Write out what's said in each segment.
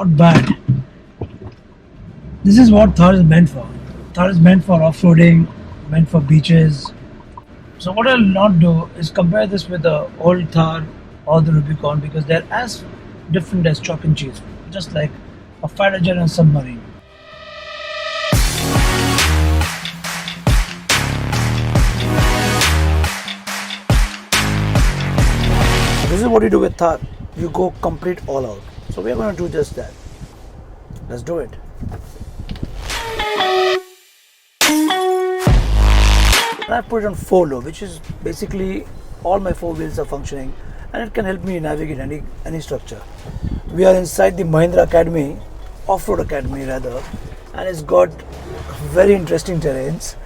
not bad. This is what Thar is meant for. Thar is meant for off-roading, meant for beaches. So what I'll not do is compare this with the old Thar or the Rubicon because they're as different as chalk and cheese, just like a fighter jet and a submarine. This is what you do with Thar. You go complete all out. So we're going to do just that. Let's do it. And I put it on 4 low, which is basically all my 4 wheels are functioning and it can help me navigate any structure. We are inside the Mahindra Academy, Off-Road Academy rather, and it's got very interesting terrains.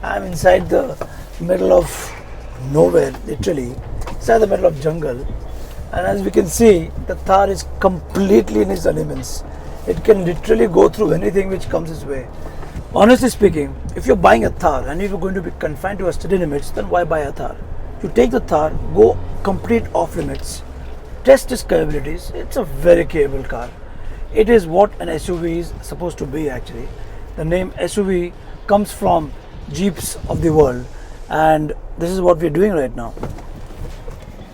I'm inside the middle of nowhere, literally, inside the middle of jungle, and as we can see, the Thar is completely in its elements. It can literally go through anything which comes its way. Honestly speaking, if you're buying a Thar and if you're going to be confined to a city limits, then why buy a Thar? You take the Thar, go complete off limits, test its capabilities. It's a very capable car. It is what an SUV is supposed to be actually. The name SUV comes from Jeeps of the world, and this is what we're doing right now.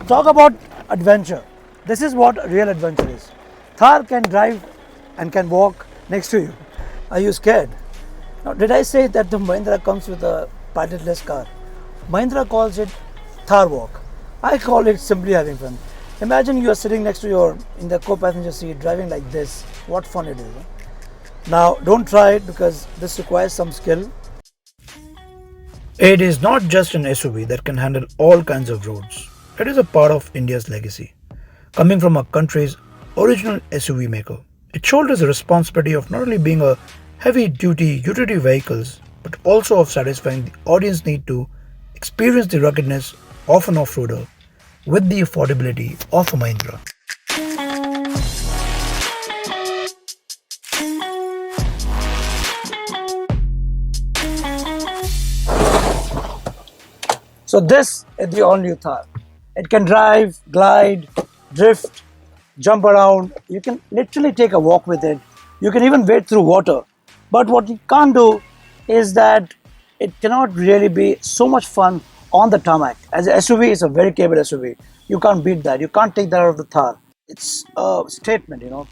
Talk about adventure. This is what real adventure is. Thar can drive and can walk next to you. Are you scared? Now, did I say that the Mahindra comes with a pilotless car? Mahindra calls it Thar walk. I call it simply having fun. Imagine you are sitting next to in the co-passenger seat driving like this. What fun it is. Huh? Now, don't try it because this requires some skill. It is not just an SUV that can handle all kinds of roads. It is a part of India's legacy. Coming from our country's original SUV maker, it shoulders the responsibility of not only being a heavy-duty utility vehicles, but also of satisfying the audience need to experience the ruggedness of an off-roader with the affordability of a Mahindra. So this is the all-new Thar. It can drive, glide, drift, jump around. You can literally take a walk with it. You can even wade through water. But what you can't do is that it cannot really be so much fun on the tarmac. As an SUV, it's a very capable SUV. You can't beat that. You can't take that out of the Thar. It's a statement, you know.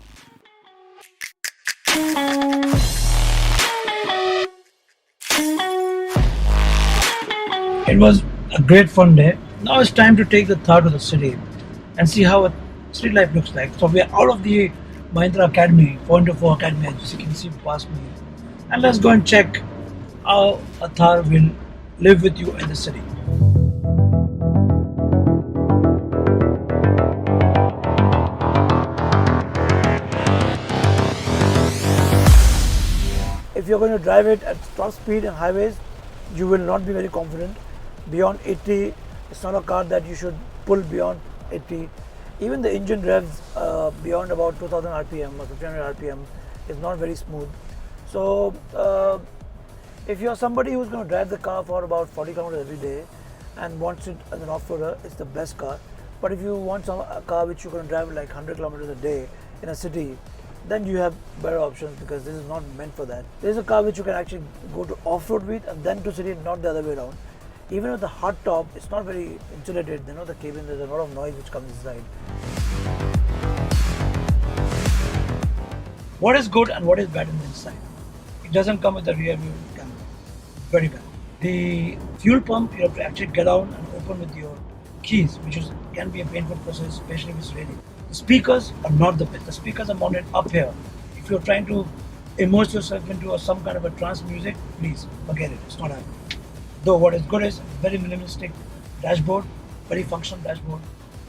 It was a great fun day. Now it's time to take the Thar to the city and see how a city life looks like. So we are out of the Mahindra Academy, 4x4 Academy, as you can see past me. And let's go and check how a Thar will live with you in the city. If you're going to drive it at top speed and highways, you will not be very confident. Beyond 80, it's not a car that you should pull beyond 80. Even the engine revs beyond about 2000 RPM or 1500 RPM is not very smooth. So if you're somebody who's going to drive the car for about 40 kilometers every day and wants it as an off-roader, it's the best car. But if you want a car which you're going to drive like 100 kilometers a day in a city, then you have better options because this is not meant for that. This is a car which you can actually go to off-road with and then to city, not the other way around. Even with the hard top, it's not very insulated. You know, the cabin, there's a lot of noise which comes inside. What is good and what is bad in the inside? It doesn't come with the rear view camera. Very bad. The fuel pump, you have to actually get out and open with your keys, which can be a painful process, especially if it's raining. The speakers are not the best. The speakers are mounted up here. If you're trying to immerse yourself into some kind of a trance music, please forget it. It's not happening. Though what is good is very minimalistic dashboard, very functional dashboard.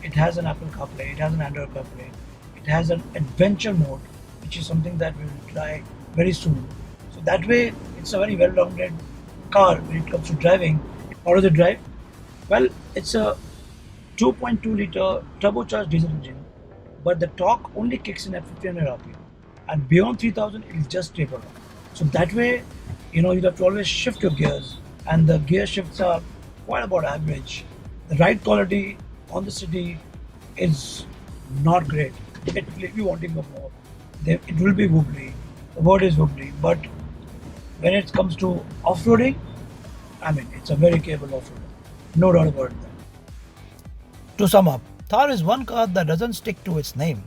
It has an Apple CarPlay, it has an Android CarPlay, it has an adventure mode, which is something that we will try very soon. So that way, it's a very well-rounded car when it comes to driving. How does it drive? Well, it's a 2.2 liter turbocharged diesel engine, but the torque only kicks in at 1500 RPM, and beyond 3000, it will just taper off. So that way, you have to always shift your gears, and the gear shifts are quite about average. The ride quality on the city is not great. It will be wanting for more. It will be wobbly. The word is wobbly, but when it comes to off-roading, I mean, it's a very capable off-roader. No doubt about that. To sum up, Thar is one car that doesn't stick to its name.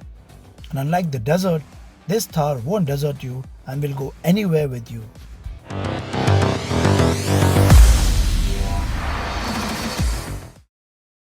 And unlike the desert, this Thar won't desert you and will go anywhere with you.